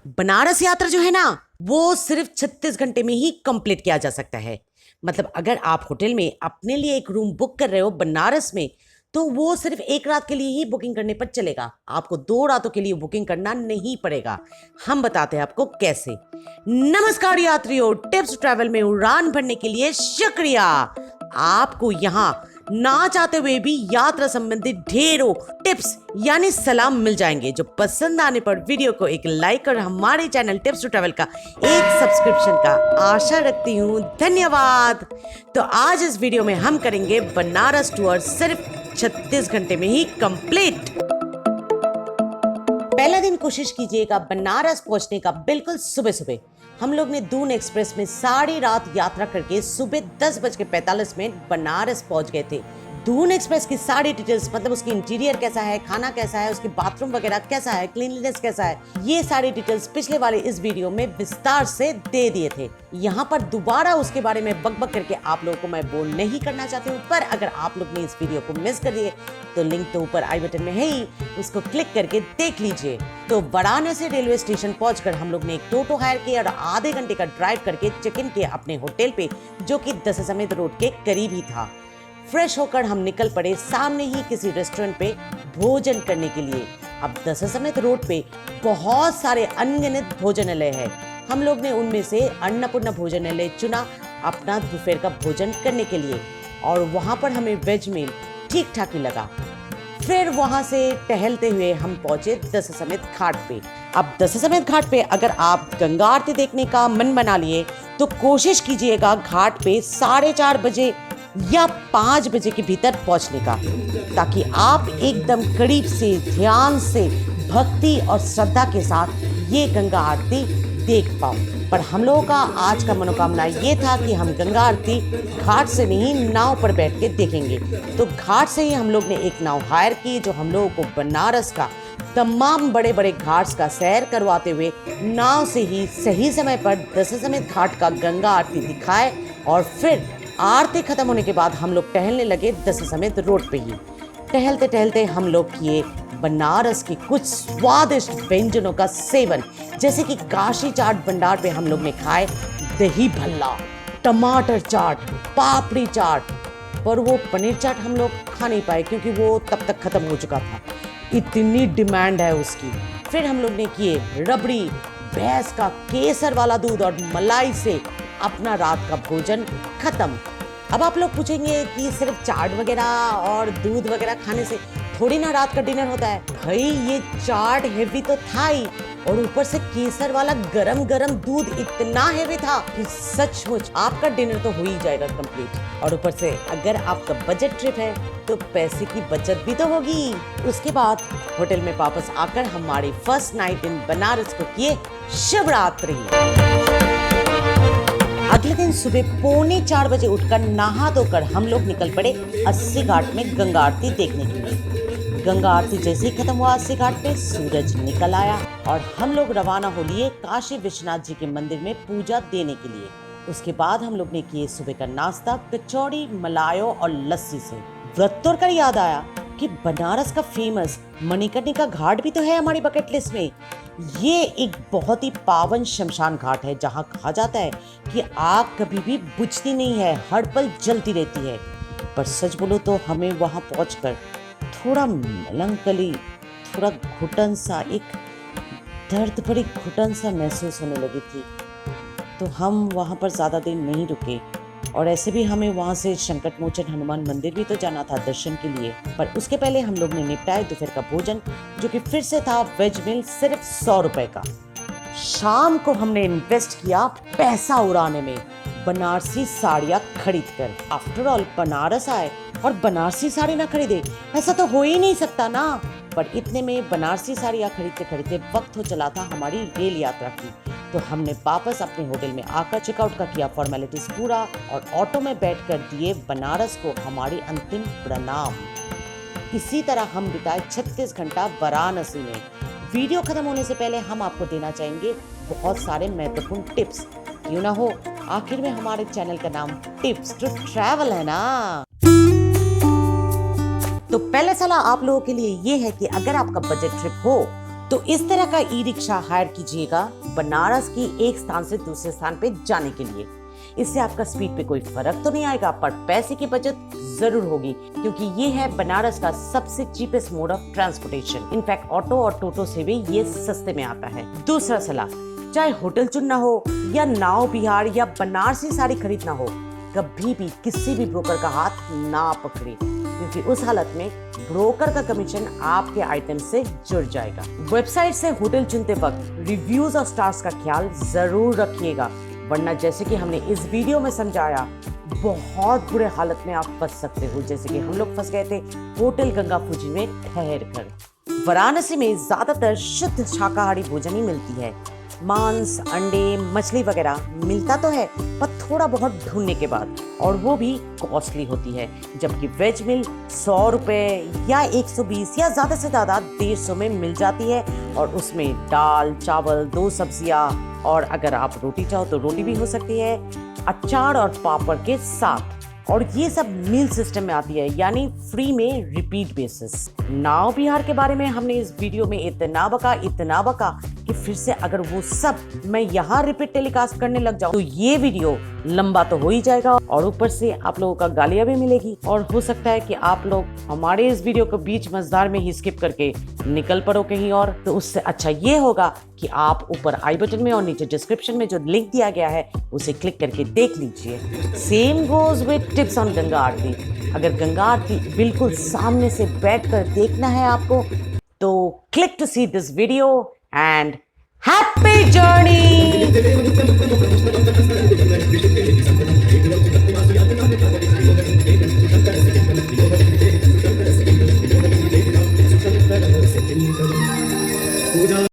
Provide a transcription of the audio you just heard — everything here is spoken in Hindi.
बनारस यात्रा जो है ना, वो सिर्फ 36 घंटे में ही कंप्लीट किया जा सकता है। मतलब अगर आप होटल में अपने लिए एक रूम बुक कर रहे हो बनारस में, तो वो सिर्फ एक रात के लिए ही बुकिंग करने पर चलेगा। आपको 2 रातों के लिए बुकिंग करना नहीं पड़ेगा। हम बताते हैं आपको कैसे। नमस्कार यात्रियों, टिप्स ट्रैवल में उड़ान भरने के लिए शुक्रिया। आपको यहाँ ना चाहते हुए भी यात्रा संबंधित ढेरों टिप्स यानी सलाम मिल जाएंगे। जो पसंद आने पर वीडियो को एक लाइक और हमारे चैनल टिप्स टू ट्रैवल का एक सब्सक्रिप्शन का आशा रखती हूँ। धन्यवाद। तो आज इस वीडियो में हम करेंगे बनारस टूर सिर्फ 36 घंटे में ही कंप्लीट। पहला दिन कोशिश कीजिएगा बनारस पहुंचने का बिल्कुल सुबह सुबह। हम लोग ने दून एक्सप्रेस में सारी रात यात्रा करके सुबह 10:45 बनारस पहुंच गए थे। दून एक्सप्रेस की सारी डिटेल्स, मतलब उसकी इंटीरियर कैसा है, खाना कैसा है, उसके बाथरूम वगैरह कैसा है, क्लीनलीनेस कैसा है, ये सारी डिटेल्स पिछले वाले इस वीडियो में विस्तार से दे दिए थे। यहाँ पर दोबारा उसके बारे में बकबक करके आप लोगों को मैं बोल नहीं करना चाहती हूँ। पर अगर आप लोग ने इस वीडियो को मिस कर दिए तो लिंक तो ऊपर आई बटन में है ही, उसको क्लिक करके देख लीजिए। तो वाराणसी रेलवे स्टेशन पहुंचकर हम लोग ने एक टोटो हायर किया और आधे घंटे का ड्राइव करके चेक इन किया अपने होटल पे, जो कि दशाश्वमेध रोड के करीब ही था। फ्रेश होकर हम निकल पड़े सामने ही किसी रेस्टोरेंट पे भोजन करने के लिए। अब दशाश्वमेध रोड पे बहुत सारे अनगिनत भोजनालय है। हम लोग ने उनमें से अन्नपूर्णा भोजनालय चुना अपना दोपहर का भोजन करने के लिए, और वहां पर हमें वेज मील ठीक ठाक ही लगा। फिर वहां से टहलते हुए हम पहुंचे दशाश्वमेध घाट पे। अब दशाश्वमेध घाट पे अगर आप गंगा आरती देखने का मन बना लिए तो कोशिश कीजिएगा घाट पे 4:30 बजे या 5 बजे के भीतर पहुंचने का, ताकि आप एकदम करीब से ध्यान से भक्ति और श्रद्धा के साथ ये गंगा आरती देख पाओ। पर हम लोगों का आज का मनोकामना ये था कि हम गंगा आरती घाट से नहीं, नाव पर बैठ के देखेंगे। तो घाट से ही हम लोग ने एक नाव हायर की, जो हम लोगों को बनारस का तमाम बड़े बड़े घाट्स का सैर करवाते हुए नाव से ही सही समय पर दशाश्वमेध घाट का गंगा आरती दिखाए। और फिर आरती खत्म होने के बाद हम लोग टहलने लगे दशाश्वमेध रोड पे ही। टहलते टहलते हम लोग किए बनारस के कुछ स्वादिष्ट व्यंजनों का सेवन, जैसे कि काशी चाट भंडार पे हम लोग ने खाए दही भल्ला, टमाटर चाट, पापड़ी चाट। पर वो पनीर चाट हम लोग खा नहीं पाए क्योंकि वो तब तक खत्म हो चुका था, इतनी डिमांड है उसकी। फिर हम लोग ने किए रबड़ी, भैंस का केसर वाला दूध और मलाई से अपना रात का भोजन खत्म। अब आप लोग पूछेंगे कि सिर्फ चाट वगैरह और दूध वगैरह खाने से थोड़ी ना रात का डिनर होता है। भाई ये चाट हेवी तो था ही, और ऊपर से केसर वाला गरम गरम दूध इतना हेवी था कि सचमुच आपका डिनर तो हो ही जाएगा कंप्लीट। और ऊपर से अगर आपका बजट ट्रिप है तो पैसे की बचत भी तो होगी। उसके बाद होटल में वापस आकर हमारी फर्स्ट नाइट इन बनारस को किए शुभ रात्रि। अगले दिन सुबह 3:45 बजे उठकर नहा धोकर हम लोग निकल पड़े अस्सी घाट में गंगा आरती देखने के लिए। गंगा आरती जैसे ही खत्म हुआ अस्सी घाट पे सूरज निकल आया और हम लोग रवाना हो लिए काशी विश्वनाथ जी के मंदिर में पूजा देने के लिए। उसके बाद हम लोग ने किए सुबह का नाश्ता कचौड़ी, मलायो और लस्सी से। व्रत तोड़ कर याद आया कि बनारस का फेमस मणिकर्णिका घाट भी तो है हमारी बकेट लिस्ट में। ये एक बहुत ही पावन शमशान घाट है, जहाँ कहा जाता है कि आग कभी भी बुझती नहीं है, हर पल जलती रहती है। पर सच बोलो तो हमें वहाँ पहुंचकर थोड़ा मेलंकली, थोड़ा घुटन सा, एक दर्द भरी घुटन सा महसूस होने लगी थी। तो हम वहाँ पर ज़्यादा देर नहीं रुके, और ऐसे भी हमें वहाँ से संकट मोचन हनुमान मंदिर भी तो जाना था दर्शन के लिए। पर उसके पहले हम लोग ने निपटाया दोपहर का भोजन, जो कि फिर से था वेज मील सिर्फ 100 रुपए का। शाम को हमने इन्वेस्ट किया पैसा उड़ाने में, बनारसी साड़ियाँ खरीद कर। आफ्टर ऑल बनारस आए और बनारसी साड़ी ना खरीदे, ऐसा तो हो ही नहीं सकता ना। पर इतने में बनारसी साड़ियाँ खरीदते खरीदते वक्त हो चला था हमारी रेल यात्रा की। तो हमने वापस अपने होटल में आकर चेकआउट का किया फॉर्मेलिटीज पूरा, और ऑटो में बैठकर दिए बनारस को हमारी अंतिम प्रणाम। इसी तरह हम बिताए 36 घंटा वाराणसी में। वीडियो खत्म होने से पहले हम आपको देना चाहेंगे बहुत सारे महत्वपूर्ण टिप्स। क्यों ना हो, आखिर में हमारे चैनल का नाम टिप्स टू ट्रैवल है ना। तो पहले सलाह आप लोगों के लिए ये है कि अगर आपका बजट ट्रिप हो तो इस तरह का ई रिक्शा हायर कीजिएगा बनारस की एक स्थान से दूसरे स्थान पे जाने के लिए। इससे आपका स्पीड पे कोई फर्क तो नहीं आएगा, पर पैसे की बचत जरूर होगी, क्योंकि ये है बनारस का सबसे cheapest mode of transportation. In fact auto और टोटो से भी ये सस्ते में आता है। दूसरा सलाह, चाहे होटल चुनना हो या नाव बिहार या बनारसी साड़ी खरीदना हो, कभी भी किसी भी ब्रोकर का हाथ ना पकड़े, क्योंकि उस हालत में ब्रोकर का कमीशन आपके आइटम से जुड़ जाएगा। वेबसाइट से होटल चुनते वक्त रिव्यूज और स्टार्स का ख्याल जरूर रखिएगा, वरना जैसे कि हमने इस वीडियो में समझाया, बहुत बुरे हालत में आप फंस सकते हो, जैसे कि हम लोग फंस गए थे होटल गंगा फूजी में ठहर कर। वाराणसी में ज्यादातर शुद्ध शाकाहारी भोजन ही मिलती है। मांस, अंडे, मछली वगैरह मिलता तो है, पर थोड़ा बहुत ढूंढने के बाद, और वो भी कॉस्टली होती है। जबकि वेज मील 100 रुपए या 120 या ज्यादा से ज्यादा 150 में मिल जाती है, और उसमें दाल, चावल, 2 सब्जियां, और अगर आप रोटी चाहो तो रोटी भी हो सकती है, अचार और पापड़ के साथ। और ये सब मील सिस्टम में आती है, यानी फ्री में रिपीट बेसिस। नाव बिहार के बारे में हमने इस वीडियो में इतना बका कि फिर से अगर वो सब मैं यहाँ रिपीट टेलीकास्ट करने लग जाऊँ तो ये वीडियो लंबा तो हो ही जाएगा, और ऊपर से आप लोगों का गालियां भी मिलेगी, और हो सकता है कि आप लोग हमारे इस वीडियो को बीच मझधार में ही स्किप करके निकल पड़ो कहीं और। तो उससे अच्छा ये होगा कि आप ऊपर आई बटन में और नीचे डिस्क्रिप्शन में जो लिंक दिया गया है उसे क्लिक करके देख लीजिए। Same goes with tips on Ganga Aarti. अगर गंगा आरती बिल्कुल सामने से बैठकर देखना है आपको, तो click to see this video and happy journey.